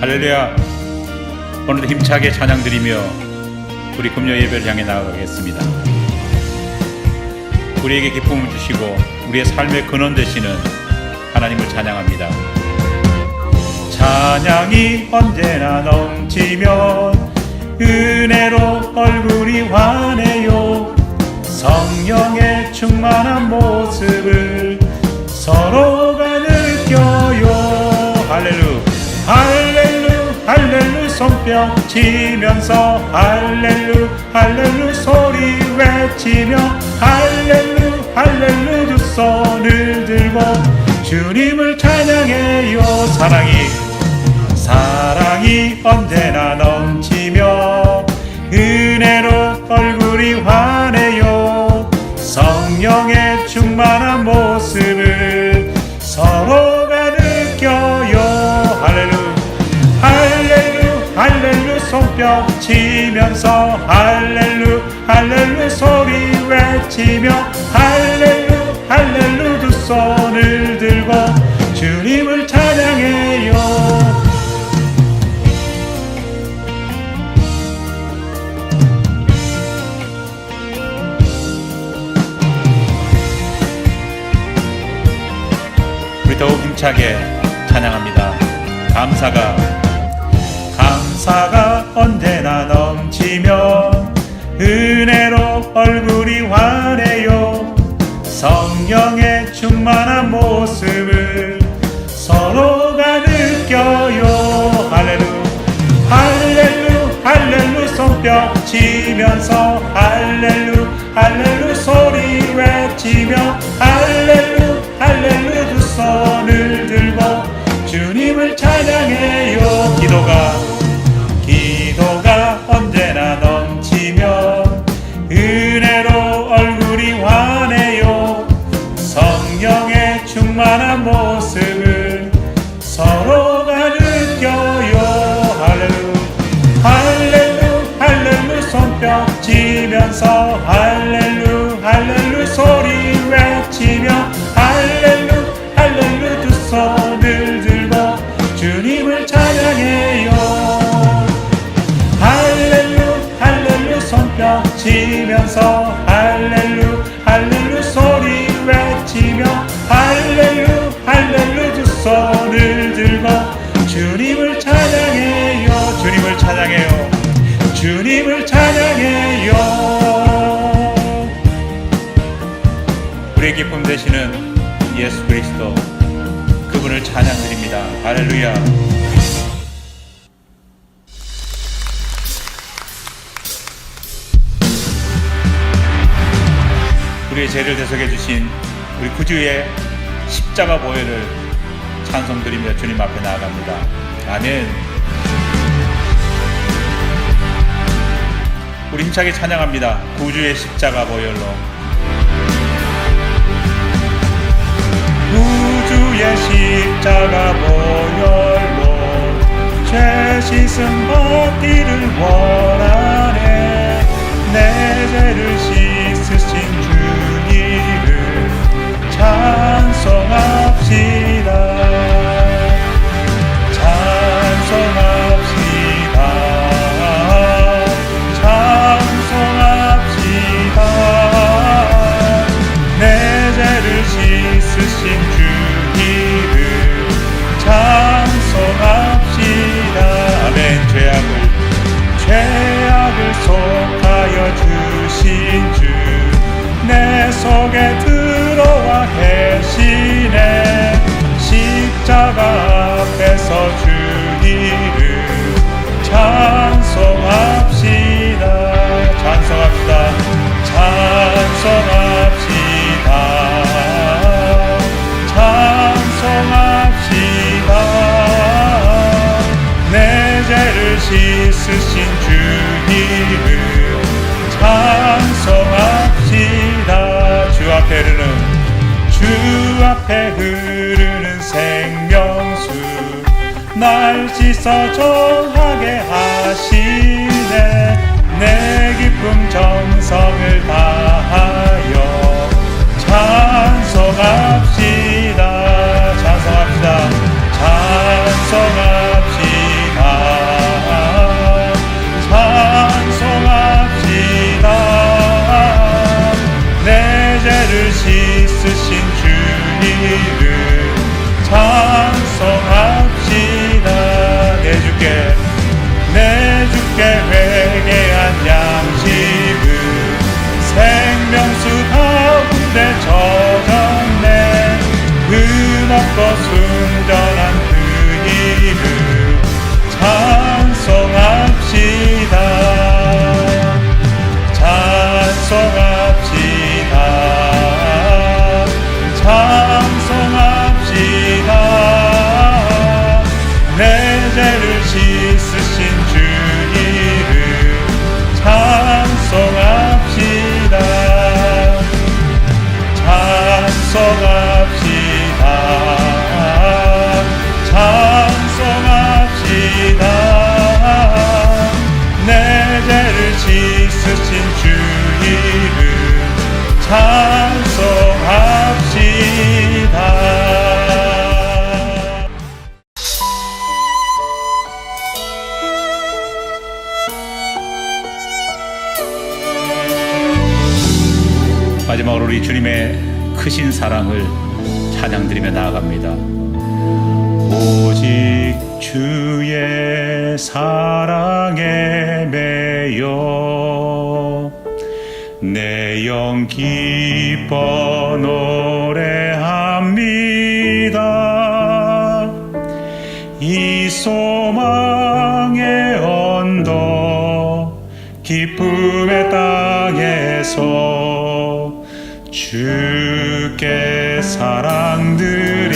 할렐루야. 오늘도 힘차게 찬양드리며 우리 금요 예배를 향해 나아가겠습니다. 우리에게 기쁨을 주시고 우리의 삶의 근원 되시는 하나님을 찬양합니다. 찬양이 언제나 넘치면 은혜로 얼굴이 환해요. 성령의 충만한 모습을 서로가 느껴요. 할렐루 할렐루 할렐루 손뼉 치면서 할렐루 할렐루 소리 외치며 할렐루 할렐루 두 손을 들고 주님을 찬양해요. 사랑이 언제나 넘치며 은혜로 얼굴이 환해요. 성령의 충만한 모습을 서로가 느껴요. 할렐루 할렐루 할렐루 손뼉 치면서 할렐루 할렐루 소리 외치며 할렐루 할렐루 두 손을 들고 주님을 찬양해요. 우리 더욱 힘차게 찬양합니다. 감사가 언제나 넘치면 은혜로 얼굴이 환해요. 성령의 충만한 모습을 서로가 느껴요. 할렐루 할렐루 할렐루 손뼉 치면서 할렐루 할렐루 소리 외치며 할렐루 할렐루 두 손을 들고 주님을 찬양해요. 기도가 언제나 넘치면 은혜로 얼굴이 환해요. 성령의 충만한 모습을 서로가 느껴요. 할렐루 할렐루 할렐루 손뼉 치면서 할렐루 할렐루 소리 외치며 할렐루 할렐루 두 손을 들고 주님을 찬양해요. 할렐루 할렐루 손뼉 치면서 할렐루 할렐루 소리 외치며 할렐루 할렐루 두 손을 들고 주님을 찬양해요. 주님을 찬양해요. 주님을 찬양해요. 우리의 기쁨 되시는 예수 그리스도 그분을 찬양드립니다. 할렐루야. 우리의 죄를 대속해 주신 우리 구주의 십자가 보혈을 찬송드리며 주님 앞에 나아갑니다. 아멘. 우리 힘차게 찬양합니다. 구주의 십자가 보혈로. 구주의 십자가 보혈로 죄 씻음 받기를 원하네. 내 죄를 씻으신 주님을 찬송합시다. 찬송합시다. 찬송합시다. 내 죄를 씻으신 주님을 찬송합시다. 아멘. 죄악을 속하여 주신 주 내 속에 들어와 계시네. 십자가 앞에서 주님을 찬송합시다. 찬송합시다. 찬송합시다. 찬송합시다. 내 죄를 씻으신 주님을 찬송합시다. 주 앞에 흐르는 생명수 날 씻어 정하게 하시네. 내 기쁨 정성을 다하여 찬송합시다. 찬송합시다. 찬송합시다. 깊고 순전한 그 이름 찬송합시다. 찬송합시다. 찬송합시다. 내 죄를 씻으신 주 이름 찬송합시다. 찬송합시다. 찬송합시다. 내 죄를 씻으신 주 이름 찬송합시다. 마지막으로 우리 주님의 크신 사랑을 찬양드리며 나아갑니다. 오직 주의 사랑에 매여 내 영 기뻐 노래합니다. 이 소망의 언덕 기쁨의 땅에서 주께 사랑드립니다.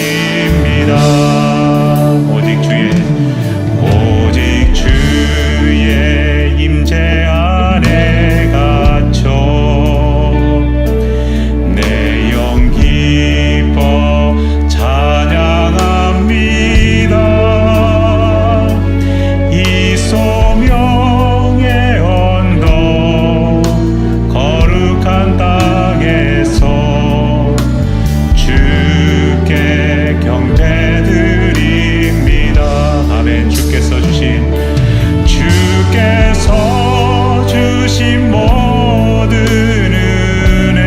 오직 주의 임재 안에 갇혀 내 영 기뻐 찬양합니다. 이 소명의 언덕 거룩한 땅에서 주께 경배드립니다. 아멘. 주께서 주신 모든 은혜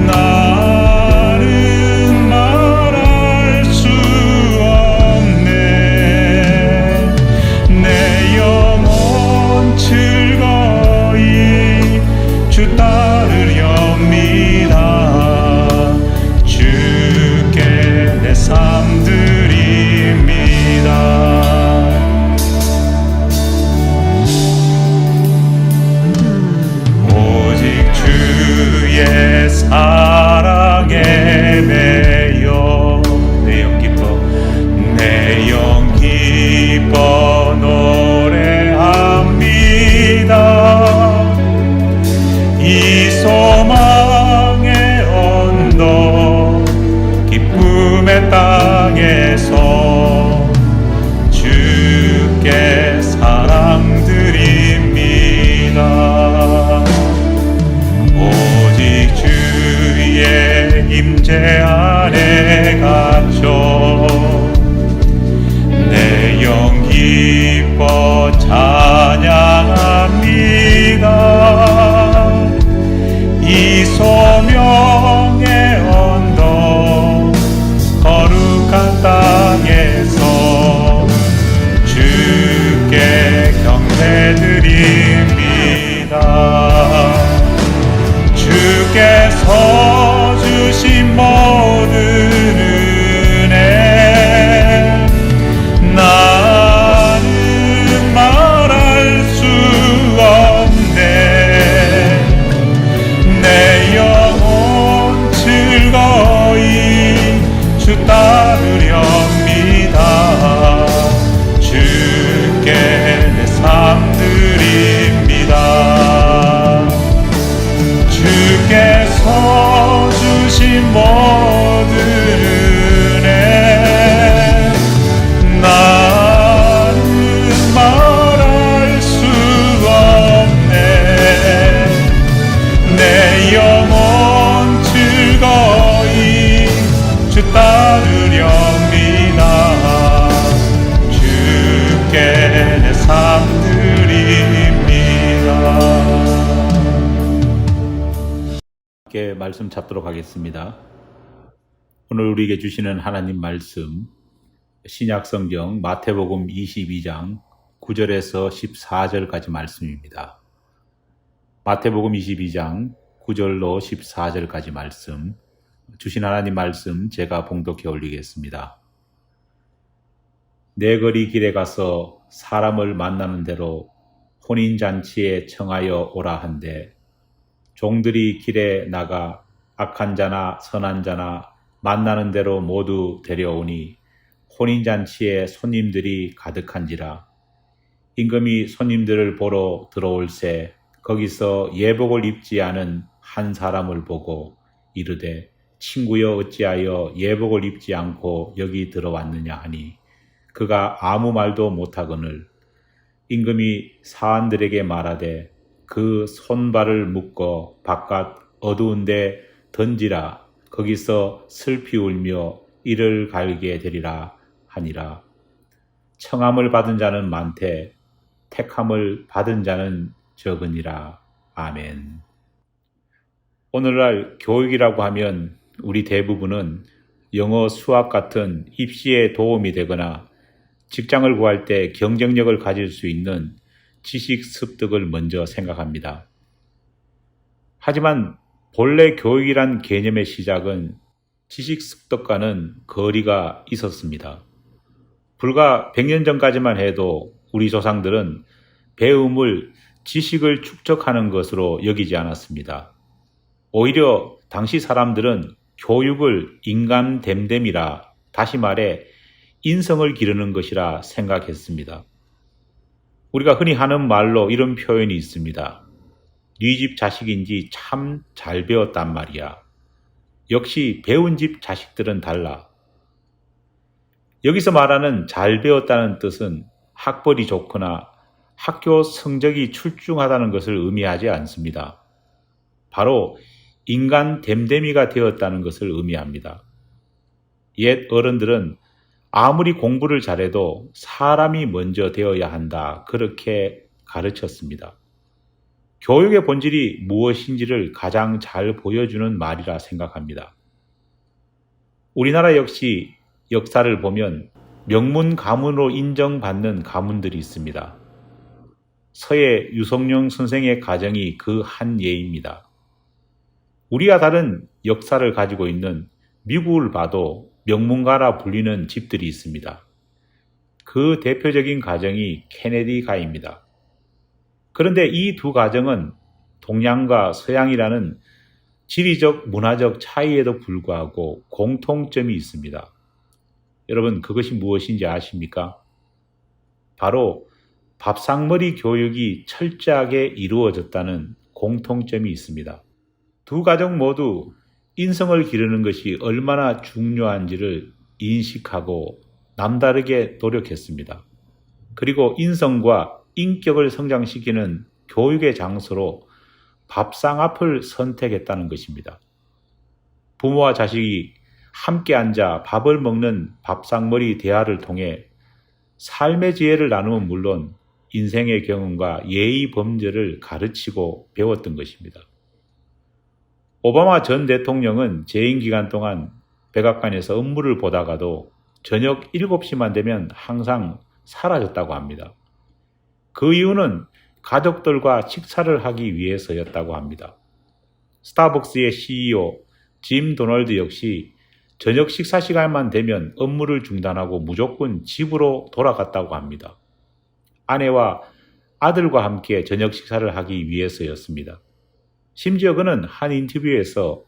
나는 말할 수 없네. 내 영혼 즐거이 주 따르렵니다. 주께 내 삶 드립니다. 주의 사랑에 매여 내 영 기뻐 노래합니다. 이 소망의 언덕 기쁨의 땅에서 주께 사랑드립니다. 오직 주의 임재 안에 갇혀 내 영 기뻐 찬양합니다. 이 소명의 언덕 거룩한 땅에서 주께 경배드립니다. 주께서 주신 모든 은혜 나는 말할 수 없네. 내 영혼 즐거이 주 따르렵니다. 주께 내 삶 드립니다. 주께서 주신 모든 은혜 나는 말할 수 없네. 내 영혼 즐거이 주 따르렵니다. 주께 내 삶 드립니다. 함께 말씀 잡도록 하겠습니다. 오늘 우리에게 주시는 하나님 말씀 신약성경 마태복음 22장 9절에서 14절까지 말씀입니다. 마태복음 22장 9절로 14절까지 말씀 주신 하나님 말씀 제가 봉독해 올리겠습니다. 내 거리 길에 가서 사람을 만나는 대로 혼인잔치에 청하여 오라 한데 종들이 길에 나가 악한 자나 선한 자나 만나는 대로 모두 데려오니 혼인잔치에 손님들이 가득한지라. 임금이 손님들을 보러 들어올새 거기서 예복을 입지 않은 한 사람을 보고 이르되 친구여 어찌하여 예복을 입지 않고 여기 들어왔느냐 하니 그가 아무 말도 못하거늘 임금이 사안들에게 말하되 그 손발을 묶어 바깥 어두운 데 던지라. 거기서 슬피 울며 이를 갈게 되리라 하니라. 청함을 받은 자는 많되 택함을 받은 자는 적으니라. 아멘. 오늘날 교육이라고 하면 우리 대부분은 영어, 수학 같은 입시에 도움이 되거나 직장을 구할 때 경쟁력을 가질 수 있는 지식 습득을 먼저 생각합니다. 하지만 본래 교육이란 개념의 시작은 지식 습득과는 거리가 있었습니다. 불과 100년 전까지만 해도 우리 조상들은 배움을 지식을 축적하는 것으로 여기지 않았습니다. 오히려 당시 사람들은 교육을 인간됨됨이라, 다시 말해 인성을 기르는 것이라 생각했습니다. 우리가 흔히 하는 말로 이런 표현이 있습니다. 네 집 자식인지 참 잘 배웠단 말이야. 역시 배운 집 자식들은 달라. 여기서 말하는 잘 배웠다는 뜻은 학벌이 좋거나 학교 성적이 출중하다는 것을 의미하지 않습니다. 바로 인간 됨됨이가 되었다는 것을 의미합니다. 옛 어른들은 아무리 공부를 잘해도 사람이 먼저 되어야 한다, 그렇게 가르쳤습니다. 교육의 본질이 무엇인지를 가장 잘 보여주는 말이라 생각합니다. 우리나라 역시 역사를 보면 명문 가문으로 인정받는 가문들이 있습니다. 서예 유성룡 선생의 가정이 그 한 예입니다. 우리와 다른 역사를 가지고 있는 미국을 봐도 명문가라 불리는 집들이 있습니다. 그 대표적인 가정이 케네디 가입니다. 그런데 이 두 가정은 동양과 서양이라는 지리적, 문화적 차이에도 불구하고 공통점이 있습니다. 여러분, 그것이 무엇인지 아십니까? 바로 밥상머리 교육이 철저하게 이루어졌다는 공통점이 있습니다. 두 가정 모두 인성을 기르는 것이 얼마나 중요한지를 인식하고 남다르게 노력했습니다. 그리고 인성과 인격을 성장시키는 교육의 장소로 밥상 앞을 선택했다는 것입니다. 부모와 자식이 함께 앉아 밥을 먹는 밥상머리 대화를 통해 삶의 지혜를 나누면 물론 인생의 경험과 예의 범절을 가르치고 배웠던 것입니다. 오바마 전 대통령은 재임 기간 동안 백악관에서 업무를 보다가도 저녁 7시만 되면 항상 사라졌다고 합니다. 그 이유는 가족들과 식사를 하기 위해서였다고 합니다. 스타벅스의 CEO 짐 도널드 역시 저녁 식사 시간만 되면 업무를 중단하고 무조건 집으로 돌아갔다고 합니다. 아내와 아들과 함께 저녁 식사를 하기 위해서였습니다. 심지어 그는 한 인터뷰에서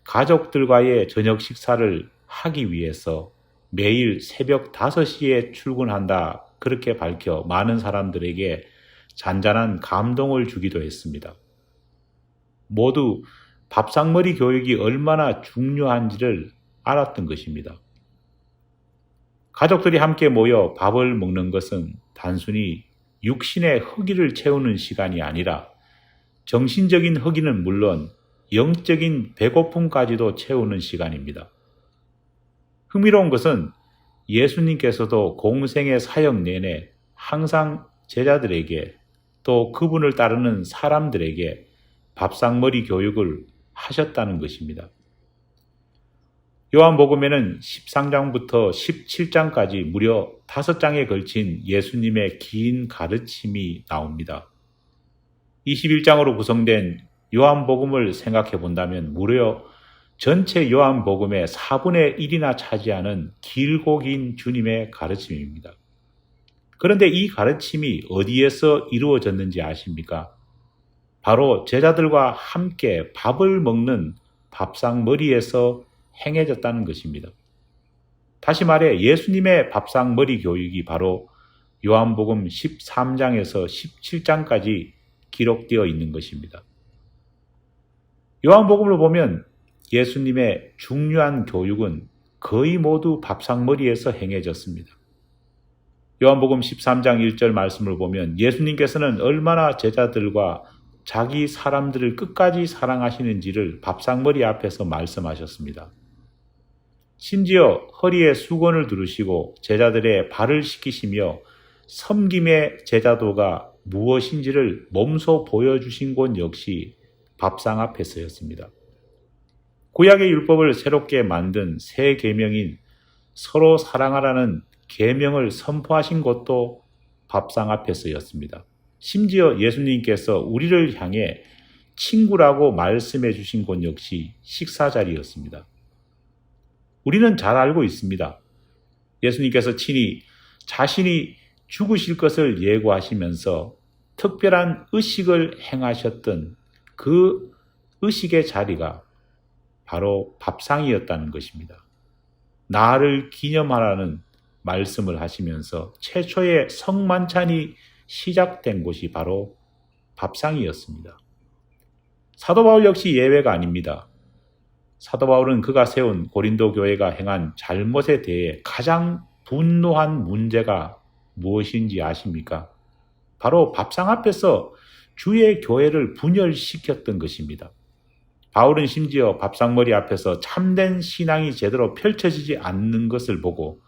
가족들과의 저녁 식사를 하기 위해서 매일 새벽 5시에 출근한다, 그렇게 밝혀 많은 사람들에게 잔잔한 감동을 주기도 했습니다. 모두 밥상머리 교육이 얼마나 중요한지를 알았던 것입니다. 가족들이 함께 모여 밥을 먹는 것은 단순히 육신의 허기를 채우는 시간이 아니라 정신적인 허기는 물론 영적인 배고픔까지도 채우는 시간입니다. 흥미로운 것은 예수님께서도 공생의 사역 내내 항상 제자들에게 또 그분을 따르는 사람들에게 밥상머리 교육을 하셨다는 것입니다. 요한복음에는 13장부터 17장까지 무려 5장에 걸친 예수님의 긴 가르침이 나옵니다. 21장으로 구성된 요한복음을 생각해 본다면 무려 전체 요한복음의 4분의 1이나 차지하는 길고 긴 주님의 가르침입니다. 그런데 이 가르침이 어디에서 이루어졌는지 아십니까? 바로 제자들과 함께 밥을 먹는 밥상머리에서 행해졌다는 것입니다. 다시 말해 예수님의 밥상머리 교육이 바로 요한복음 13장에서 17장까지 기록되어 있는 것입니다. 요한복음을 보면 예수님의 중요한 교육은 거의 모두 밥상머리에서 행해졌습니다. 요한복음 13장 1절 말씀을 보면 예수님께서는 얼마나 제자들과 자기 사람들을 끝까지 사랑하시는지를 밥상머리 앞에서 말씀하셨습니다. 심지어 허리에 수건을 두르시고 제자들의 발을 씻기시며 섬김의 제자도가 무엇인지를 몸소 보여주신 곳 역시 밥상 앞에서였습니다. 구약의 율법을 새롭게 만든 새 계명인 서로 사랑하라는 계명을 선포하신 것도 밥상 앞에서였습니다. 심지어 예수님께서 우리를 향해 친구라고 말씀해 주신 곳 역시 식사 자리였습니다. 우리는 잘 알고 있습니다. 예수님께서 친히 자신이 죽으실 것을 예고하시면서 특별한 의식을 행하셨던 그 의식의 자리가 바로 밥상이었다는 것입니다. 나를 기념하라는 말씀을 하시면서 최초의 성만찬이 시작된 곳이 바로 밥상이었습니다. 사도 바울 역시 예외가 아닙니다. 사도 바울은 그가 세운 고린도 교회가 행한 잘못에 대해 가장 분노한 문제가 무엇인지 아십니까? 바로 밥상 앞에서 주의 교회를 분열시켰던 것입니다. 바울은 심지어 밥상머리 앞에서 참된 신앙이 제대로 펼쳐지지 않는 것을 보고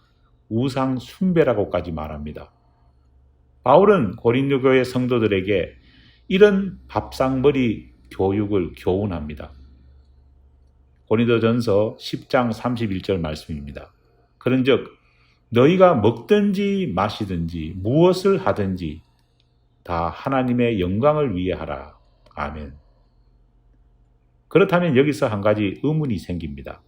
우상 숭배라고까지 말합니다. 바울은 고린도 교회 성도들에게 이런 밥상머리 교육을 교훈합니다. 고린도전서 10장 31절 말씀입니다. 그런즉 너희가 먹든지 마시든지 무엇을 하든지 다 하나님의 영광을 위해 하라. 아멘. 그렇다면 여기서 한 가지 의문이 생깁니다.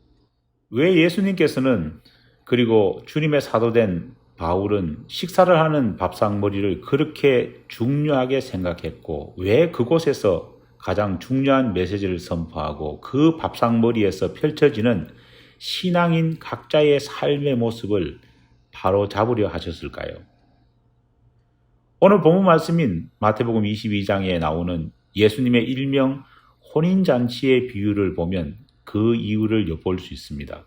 왜 예수님께서는 그리고 주님의 사도된 바울은 식사를 하는 밥상머리를 그렇게 중요하게 생각했고 왜 그곳에서 가장 중요한 메시지를 선포하고 그 밥상머리에서 펼쳐지는 신앙인 각자의 삶의 모습을 바로 잡으려 하셨을까요? 오늘 본문 말씀인 마태복음 22장에 나오는 예수님의 일명 혼인잔치의 비유를 보면 그 이유를 엿볼 수 있습니다.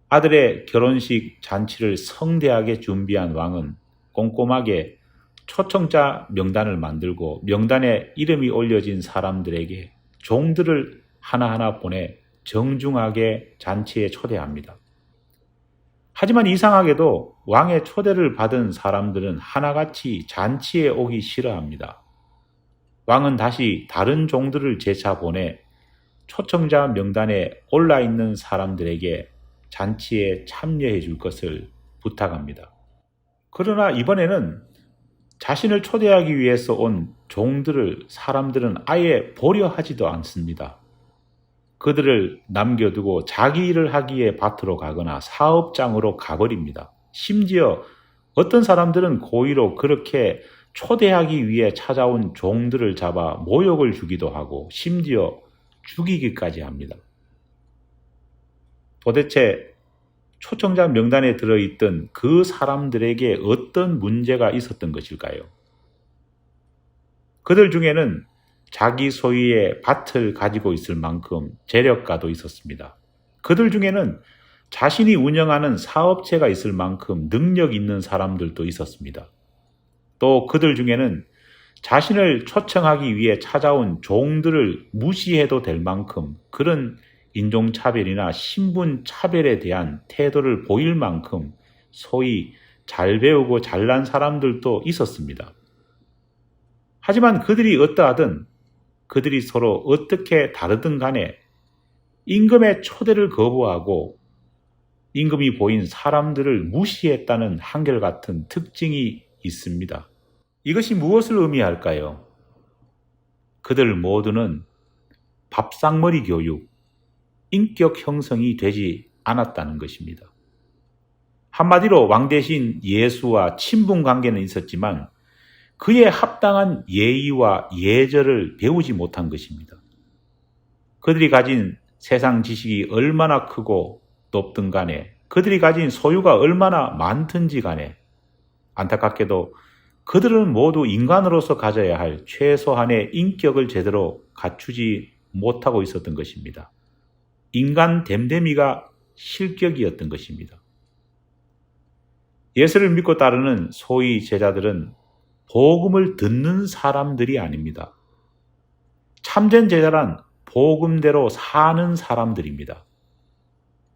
아들의 결혼식 잔치를 성대하게 준비한 왕은 꼼꼼하게 초청자 명단을 만들고 명단에 이름이 올려진 사람들에게 종들을 하나하나 보내 정중하게 잔치에 초대합니다. 하지만 이상하게도 왕의 초대를 받은 사람들은 하나같이 잔치에 오기 싫어합니다. 왕은 다시 다른 종들을 재차 보내 초청자 명단에 올라있는 사람들에게 잔치에 참여해 줄 것을 부탁합니다. 그러나 이번에는 자신을 초대하기 위해서 온 사람들은 아예 보려 하지도 않습니다. 그들을 남겨두고 자기 일을 하기에 밭으로 가거나 사업장으로 가버립니다. 심지어 어떤 사람들은 고의로 그렇게 초대하기 위해 찾아온 종들을 잡아 모욕을 주기도 하고 심지어 죽이기까지 합니다. 도대체 초청자 명단에 들어있던 그 사람들에게 어떤 문제가 있었던 것일까요? 그들 중에는 자기 소유의 밭을 가지고 있을 만큼 재력가도 있었습니다. 그들 중에는 자신이 운영하는 사업체가 있을 만큼 능력 있는 사람들도 있었습니다. 또 그들 중에는 자신을 초청하기 위해 찾아온 종들을 무시해도 될 만큼 그런 인종차별이나 신분차별에 대한 태도를 보일 만큼 소위 잘 배우고 잘난 사람들도 있었습니다. 하지만 그들이 어떠하든 그들이 서로 어떻게 다르든 간에 임금의 초대를 거부하고 임금이 보인 사람들을 무시했다는 한결같은 특징이 있습니다. 이것이 무엇을 의미할까요? 그들 모두는 밥상머리 교육, 인격 형성이 되지 않았다는 것입니다. 한마디로 왕 대신 예수와 친분 관계는 있었지만 그에 합당한 예의와 예절을 배우지 못한 것입니다. 그들이 가진 세상 지식이 얼마나 크고 높든 간에, 그들이 가진 소유가 얼마나 많든지 간에, 안타깝게도 그들은 모두 인간으로서 가져야 할 최소한의 인격을 제대로 갖추지 못하고 있었던 것입니다. 인간 됨됨이가 실격이었던 것입니다. 예수를 믿고 따르는 소위 제자들은 복음을 듣는 사람들이 아닙니다. 참된 제자란 복음대로 사는 사람들입니다.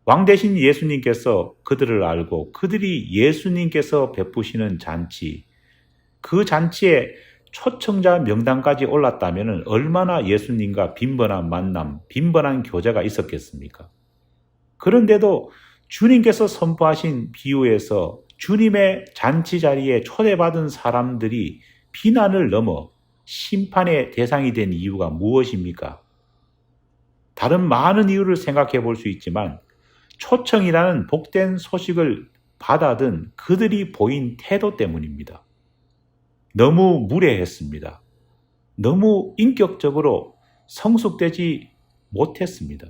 왕 대신 예수님께서 그들을 알고 그들이 예수님께서 베푸시는 잔치, 그 잔치에 초청자 명단까지 올랐다면 얼마나 예수님과 빈번한 만남, 빈번한 교제가 있었겠습니까? 그런데도 주님께서 선포하신 비유에서 주님의 잔치 자리에 초대받은 사람들이 비난을 넘어 심판의 대상이 된 이유가 무엇입니까? 다른 많은 이유를 생각해 볼 수 있지만 초청이라는 복된 소식을 받아든 그들이 보인 태도 때문입니다. 너무 무례했습니다. 너무 인격적으로 성숙되지 못했습니다.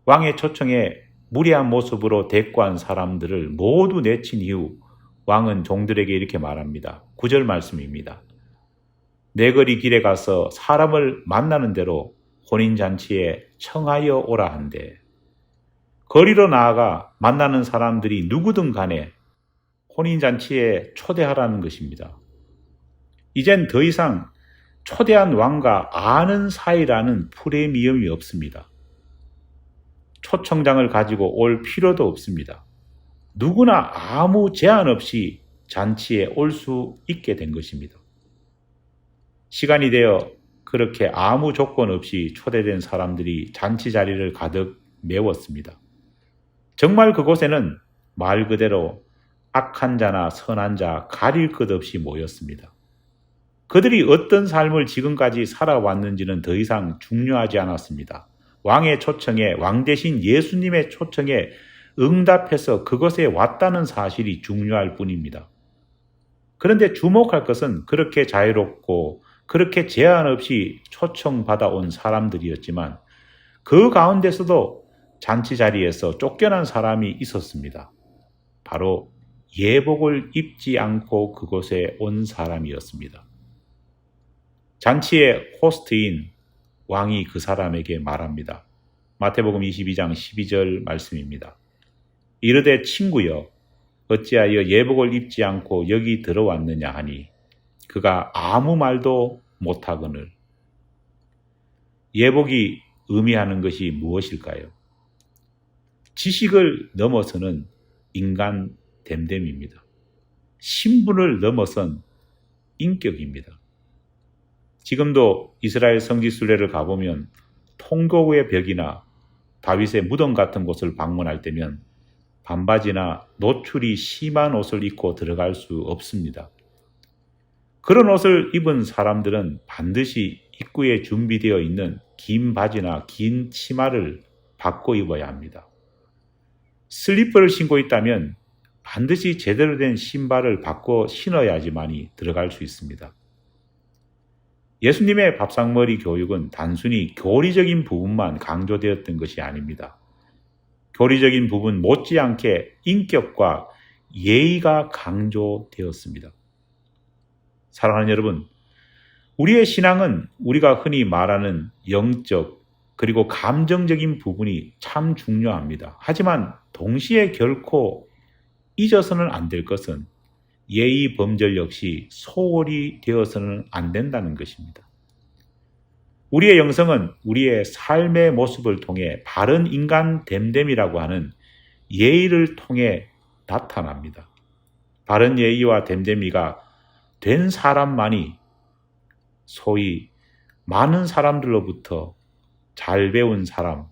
왕의 초청에 무례한 모습으로 대꾸한 사람들을 모두 내친 이후 왕은 종들에게 이렇게 말합니다. 9절 말씀입니다. 내 거리 길에 가서 사람을 만나는 대로 혼인잔치에 청하여 오라 한대. 거리로 나아가 만나는 사람들이 누구든 간에 혼인잔치에 초대하라는 것입니다. 이젠 더 이상 초대한 왕과 아는 사이라는 프리미엄이 없습니다. 초청장을 가지고 올 필요도 없습니다. 누구나 아무 제한 없이 잔치에 올 수 있게 된 것입니다. 시간이 되어 그렇게 아무 조건 없이 초대된 사람들이 잔치 자리를 가득 메웠습니다. 정말 그곳에는 말 그대로 악한 자나 선한 자 가릴 것 없이 모였습니다. 그들이 어떤 삶을 지금까지 살아왔는지는 더 이상 중요하지 않았습니다. 왕의 초청에, 왕 대신 예수님의 초청에 응답해서 그것에 왔다는 사실이 중요할 뿐입니다. 그런데 주목할 것은 그렇게 자유롭고 그렇게 제한 없이 초청받아온 사람들이었지만 그 가운데서도 잔치 자리에서 쫓겨난 사람이 있었습니다. 바로 예복을 입지 않고 그곳에 온 사람이었습니다. 잔치의 호스트인 왕이 그 사람에게 말합니다. 마태복음 22장 12절 말씀입니다. 이르되 친구여 어찌하여 예복을 입지 않고 여기 들어왔느냐 하니 그가 아무 말도 못하거늘. 예복이 의미하는 것이 무엇일까요? 지식을 넘어서는 인간 됨됨입니다. 신분을 넘어선 인격입니다. 지금도 이스라엘 성지순례를 가보면 통곡의 벽이나 다윗의 무덤 같은 곳을 방문할 때면 반바지나 노출이 심한 옷을 입고 들어갈 수 없습니다. 그런 옷을 입은 사람들은 반드시 입구에 준비되어 있는 긴 바지나 긴 치마를 바꿔 입어야 합니다. 슬리퍼를 신고 있다면 반드시 제대로 된 신발을 바꿔 신어야지만이 들어갈 수 있습니다. 예수님의 밥상머리 교육은 단순히 교리적인 부분만 강조되었던 것이 아닙니다. 교리적인 부분 못지않게 인격과 예의가 강조되었습니다. 사랑하는 여러분, 우리의 신앙은 우리가 흔히 말하는 영적 그리고 감정적인 부분이 참 중요합니다. 하지만 동시에 결코 잊어서는 안 될 것은 예의 범절 역시 소홀히 되어서는 안 된다는 것입니다. 우리의 영성은 우리의 삶의 모습을 통해 바른 인간 됨됨이라고 하는 예의를 통해 나타납니다. 바른 예의와 됨됨이가 된 사람만이 소위 많은 사람들로부터 잘 배운 사람,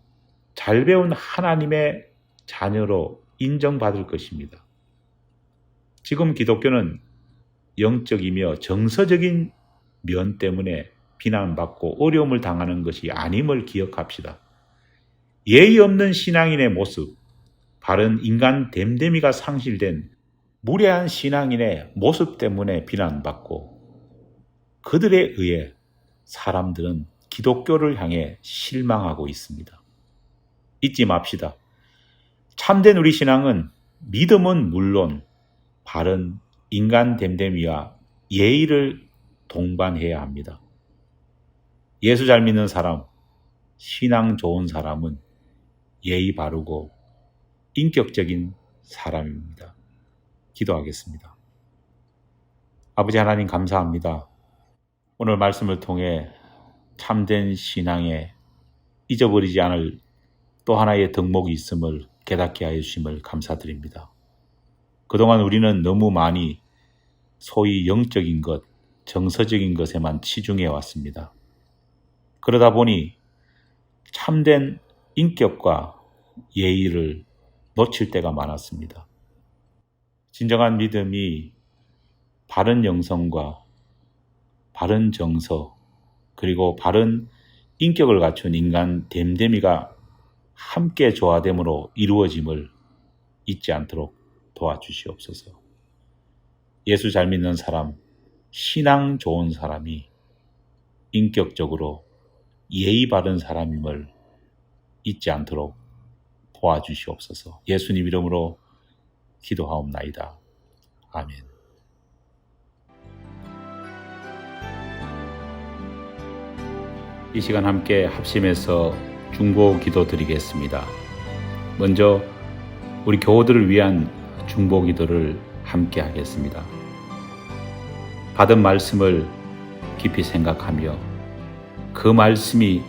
잘 배운 하나님의 자녀로 인정받을 것입니다. 지금 기독교는 영적이며 정서적인 면 때문에 비난받고 어려움을 당하는 것이 아님을 기억합시다. 예의 없는 신앙인의 모습, 바른 인간 됨됨이가 상실된 무례한 신앙인의 모습 때문에 비난받고 그들에 의해 사람들은 기독교를 향해 실망하고 있습니다. 잊지 맙시다. 참된 우리 신앙은 믿음은 물론 바른 인간 됨됨이와 예의를 동반해야 합니다. 예수 잘 믿는 사람, 신앙 좋은 사람은 예의 바르고 인격적인 사람입니다. 기도하겠습니다. 아버지 하나님 감사합니다. 오늘 말씀을 통해 참된 신앙에 잊어버리지 않을 또 하나의 덕목이 있음을 깨닫게 하여 주심을 감사드립니다. 그동안 우리는 너무 많이 소위 영적인 것, 정서적인 것에만 치중해 왔습니다. 그러다 보니 참된 인격과 예의를 놓칠 때가 많았습니다. 진정한 믿음이 바른 영성과 바른 정서 그리고 바른 인격을 갖춘 인간 됨됨이가 함께 조화됨으로 이루어짐을 잊지 않도록 도와주시옵소서. 예수 잘 믿는 사람, 신앙 좋은 사람이 인격적으로 예의 바른 사람임을 잊지 않도록 도와주시옵소서. 예수님 이름으로 기도하옵나이다. 아멘. 이 시간 함께 합심해서 중보 기도 드리겠습니다. 먼저 우리 교우들을 위한 중보 기도를 함께 하겠습니다. 받은 말씀을 깊이 생각하며 그 말씀이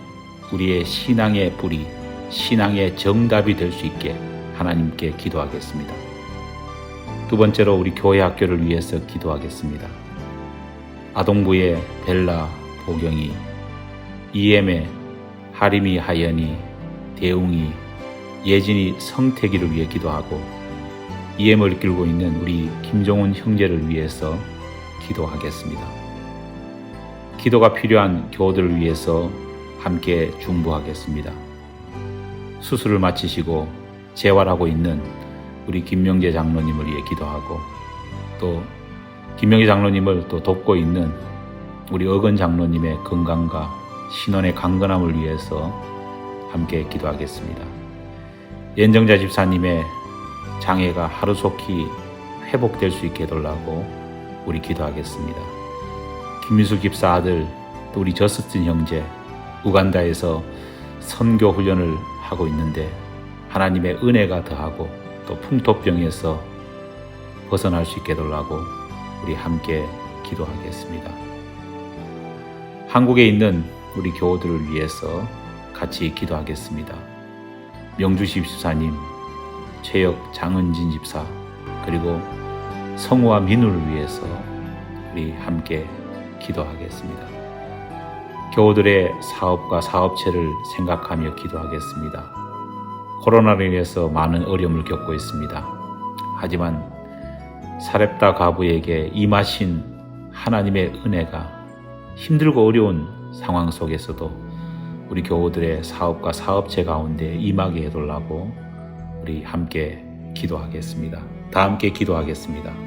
우리의 신앙의 뿌리, 신앙의 정답이 될 수 있게 하나님께 기도하겠습니다. 두 번째로 우리 교회 학교를 위해서 기도하겠습니다. 아동부의 벨라, 보경이, 이엠의 하림이, 하연이, 대웅이, 예진이, 성태기를 위해 기도하고 이엠을 이끌고 있는 우리 김종훈 형제를 위해서 기도하겠습니다. 기도가 필요한 교우들을 위해서 함께 중보하겠습니다. 수술을 마치시고 재활하고 있는 우리 김명재 장로님을 위해 기도하고 또 김명재 장로님을 또 돕고 있는 우리 어건 장로님의 건강과 신원의 강건함을 위해서 함께 기도하겠습니다. 연정자 집사님의 장애가 하루속히 회복될 수 있게 해달라고 우리 기도하겠습니다. 김민수 집사 아들 또 우리 저스틴 형제 우간다에서 선교 훈련을 하고 있는데 하나님의 은혜가 더하고 또 풍토병에서 벗어날 수 있게 해달라고 우리 함께 기도하겠습니다. 한국에 있는 우리 교우들을 위해서 같이 기도하겠습니다. 명주시 집사님, 최혁 장은진 집사, 그리고 성우와 민우를 위해서 우리 함께 기도하겠습니다. 교우들의 사업과 사업체를 생각하며 기도하겠습니다. 코로나로 인해서 많은 어려움을 겪고 있습니다. 하지만 사렙다 가부에게 임하신 하나님의 은혜가 힘들고 어려운 상황 속에서도 우리 교우들의 사업과 사업체 가운데 임하게 해달라고 우리 함께 기도하겠습니다. 다 함께 기도하겠습니다.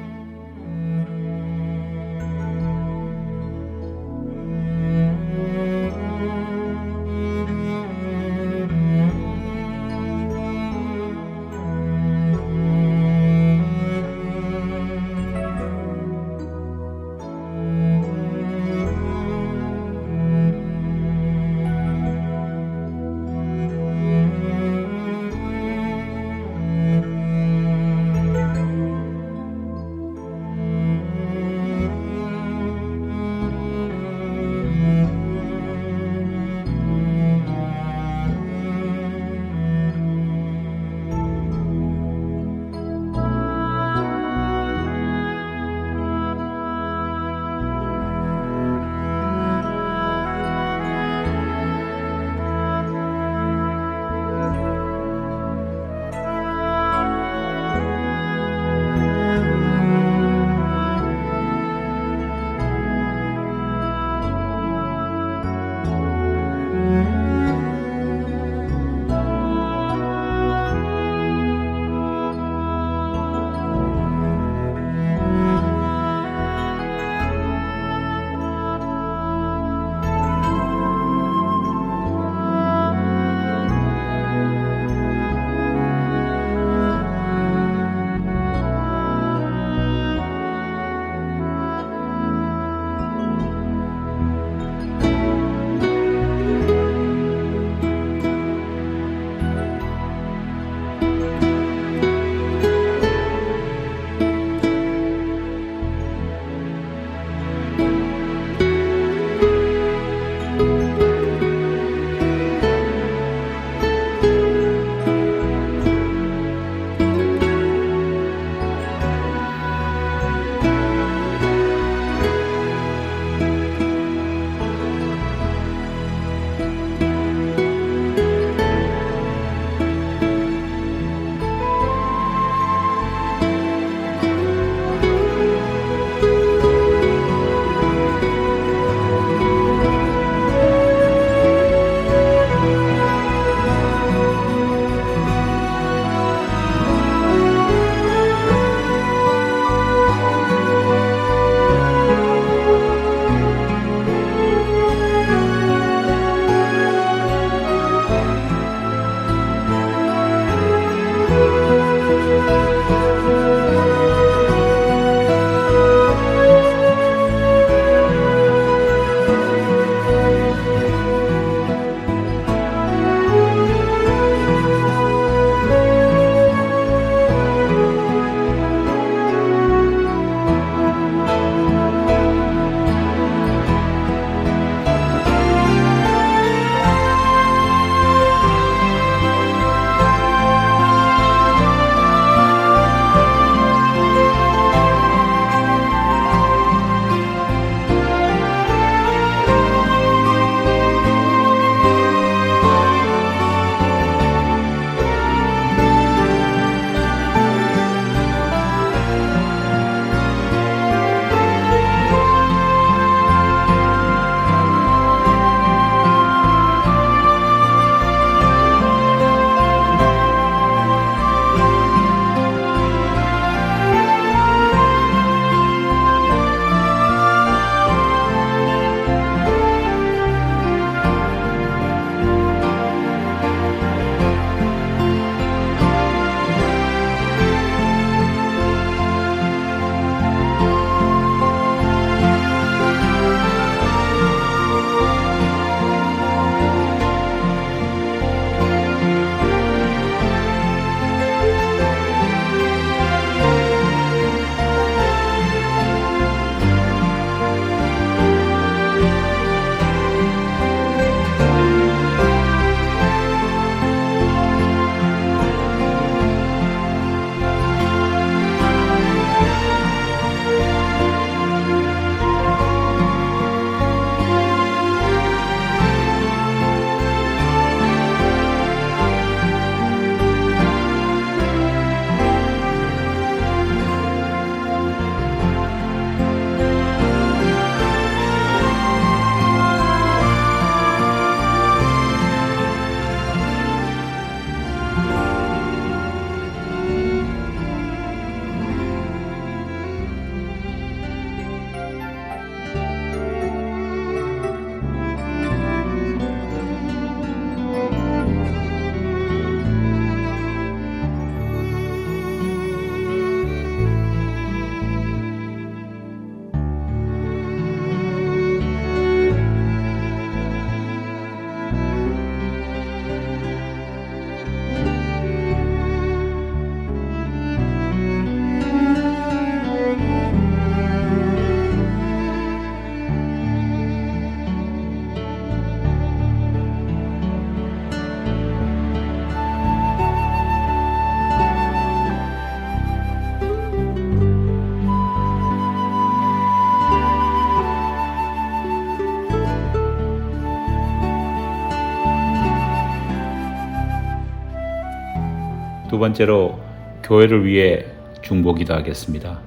두 번째로 교회를 위해 중보기도 하겠습니다.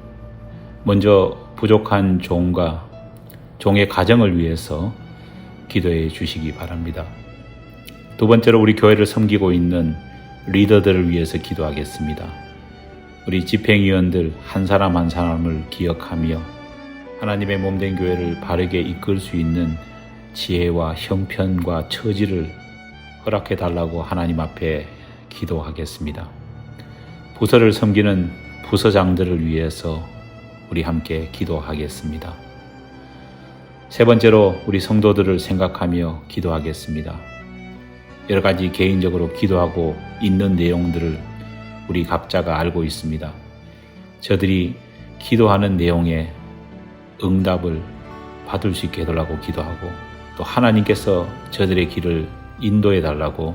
먼저 부족한 종과 종의 가정을 위해서 기도해 주시기 바랍니다. 두 번째로 우리 교회를 섬기고 있는 리더들을 위해서 기도하겠습니다. 우리 집행위원들 한 사람 한 사람을 기억하며 하나님의 몸된 교회를 바르게 이끌 수 있는 지혜와 형편과 처지를 허락해 달라고 하나님 앞에 기도하겠습니다. 부서를 섬기는 부서장들을 위해서 우리 함께 기도하겠습니다. 세 번째로 우리 성도들을 생각하며 기도하겠습니다. 여러 가지 개인적으로 기도하고 있는 내용들을 우리 각자가 알고 있습니다. 저들이 기도하는 내용에 응답을 받을 수 있게 해달라고 기도하고 또 하나님께서 저들의 길을 인도해 달라고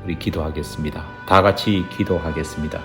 우리 기도하겠습니다. 다 같이 기도하겠습니다.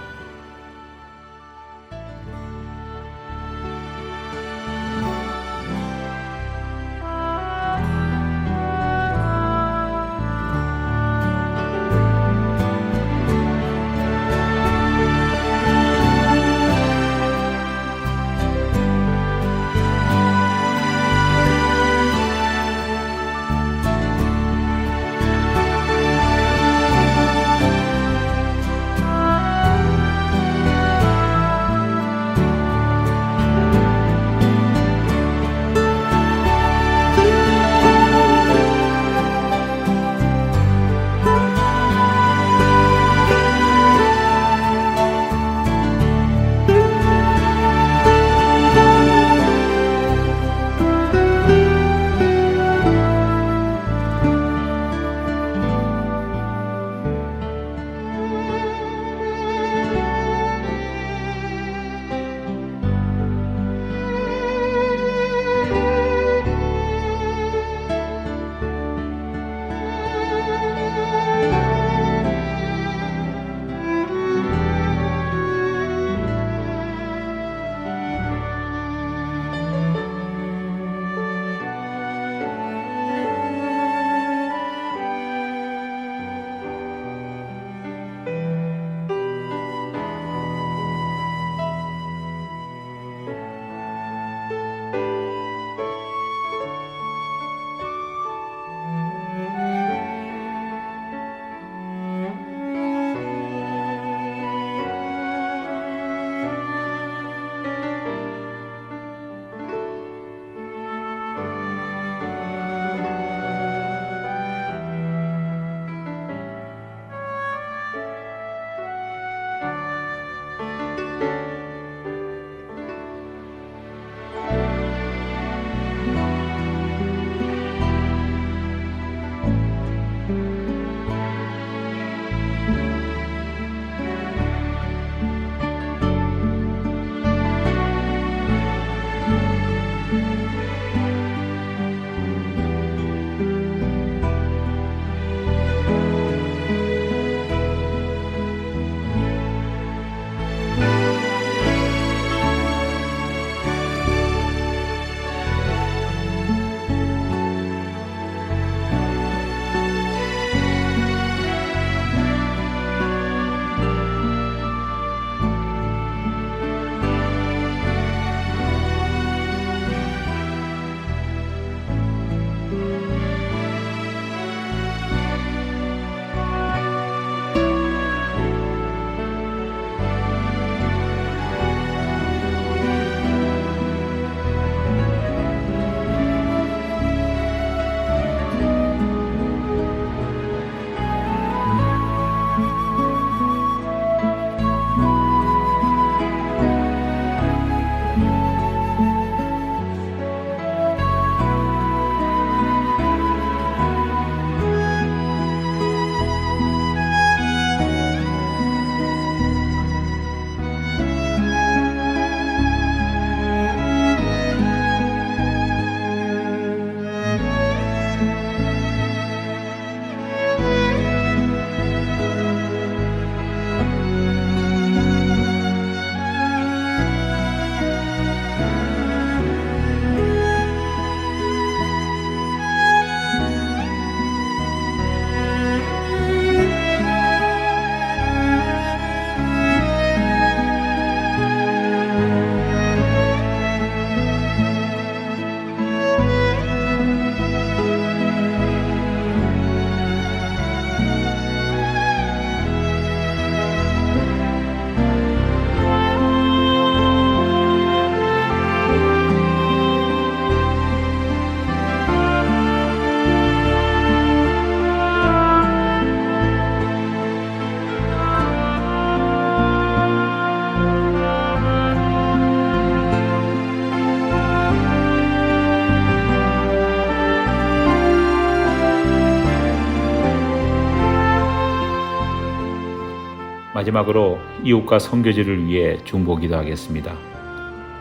마지막으로 이웃과 선교지를 위해 중보기도 하겠습니다.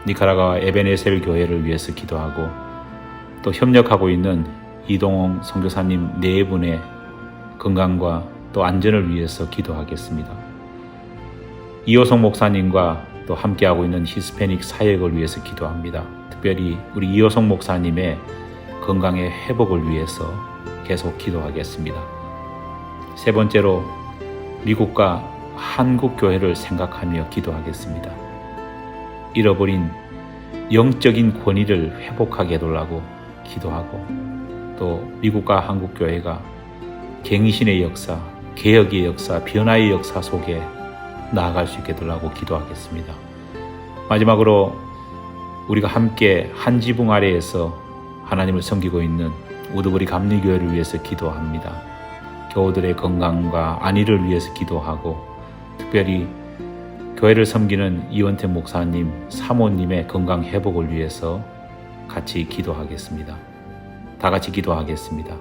니카라과와 에베네셀 교회를 위해서 기도하고 또 협력하고 있는 이동홍 선교사님 네 분의 건강과 또 안전을 위해서 기도하겠습니다. 이호성 목사님과 또 함께하고 있는 히스패닉 사역을 위해서 기도합니다. 특별히 우리 이호성 목사님의 건강의 회복을 위해서 계속 기도하겠습니다. 세 번째로 미국과 한국 교회를 생각하며 기도하겠습니다. 잃어버린 영적인 권위를 회복하게 해달라고 기도하고 또 미국과 한국 교회가 갱신의 역사, 개혁의 역사, 변화의 역사 속에 나아갈 수 있게 해달라고 기도하겠습니다. 마지막으로 우리가 함께 한 지붕 아래에서 하나님을 섬기고 있는 우드버리 감리교회를 위해서 기도합니다. 교우들의 건강과 안위를 위해서 기도하고 특별히 교회를 섬기는 이원태 목사님, 사모님의 건강 회복을 위해서 같이 기도하겠습니다. 다 같이 기도하겠습니다.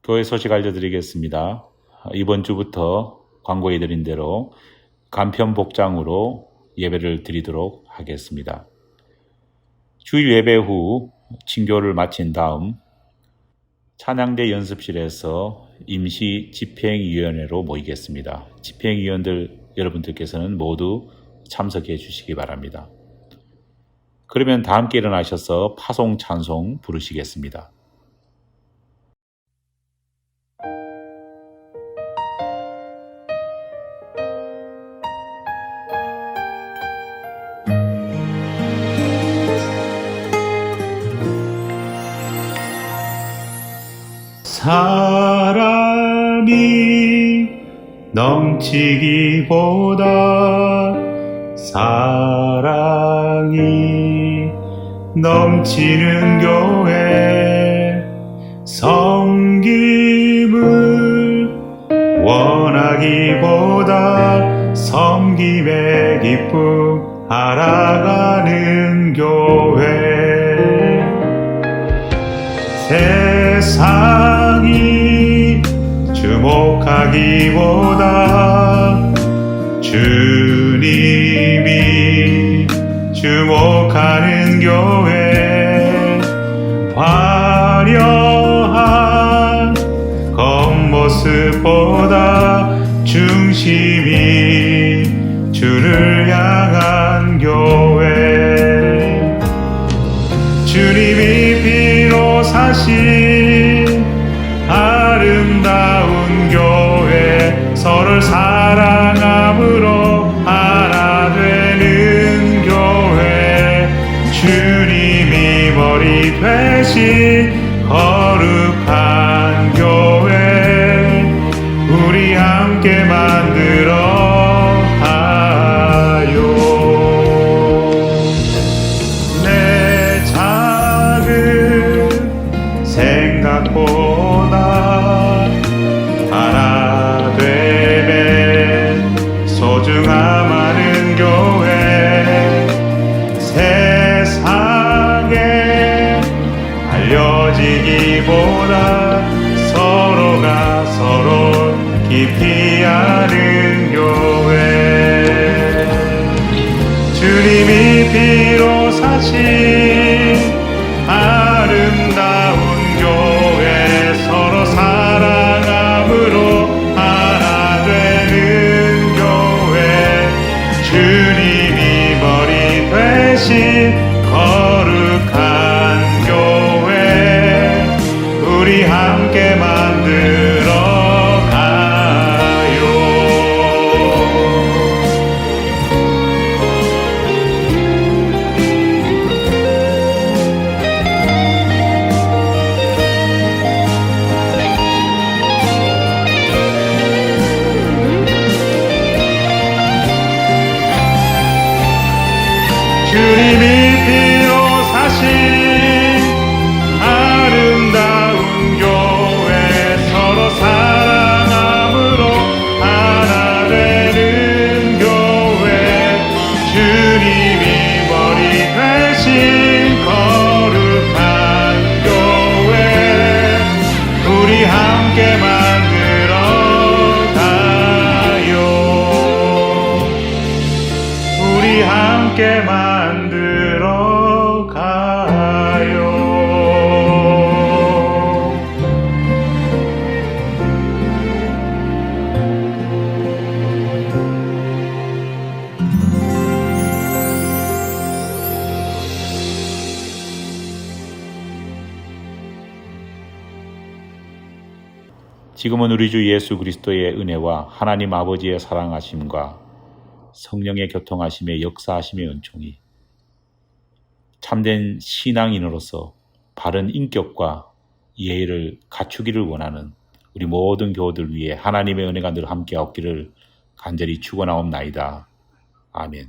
교회 소식 알려드리겠습니다. 이번 주부터 광고해드린 대로 간편 복장으로 예배를 드리도록 하겠습니다. 주일 예배 후 친교를 마친 다음 찬양대 연습실에서 임시 집행위원회로 모이겠습니다. 집행위원들 여러분들께서는 모두 참석해 주시기 바랍니다. 그러면 다 함께 일어나셔서 파송 찬송 부르시겠습니다. 사랑이 넘치기보다 사랑이 넘치는 교회 섬김을 원하기보다 섬김의 기쁨 알아가는 교회 세상이 주목하기보다 주님이 주목하는 교회 화려한 겉모습보다 중심이 주를 향한 교회, 주님이 피로 사신 아름다운 교회, 서로를 사랑함으로 하나 되는 교회, 주님이 머리 되신 거룩한 교회, 우리 함께 만들어 가요. 내 작은 생각보다 하나 되는 소중함 많은 교회, 세상에 알려지기보다 서로가 서로 깊이 아는 교회, 주님이 피로 사신 아름다운 교회, 서로 사랑함으로 하나 되는 교회, 주님이 머리 되신 거룩한 교회, 우리 함께 만들어 가요. 주님이 피로 사신 아름다운 교회, 서로 사랑함으로 하나 되는 교회, 주님이 머리 되신 거룩한 교회, 우리 함께 만들어 가요. 우리 함께 만들어 가요. 지금은 우리 주 예수 그리스도의 은혜와 하나님 아버지의 사랑하심과 성령의 교통하심의 역사하심의 은총이 참된 신앙인으로서 바른 인격과 예의를 갖추기를 원하는 우리 모든 교우들 위해 하나님의 은혜가 늘 함께 없기를 간절히 축원하옵나이다. 아멘.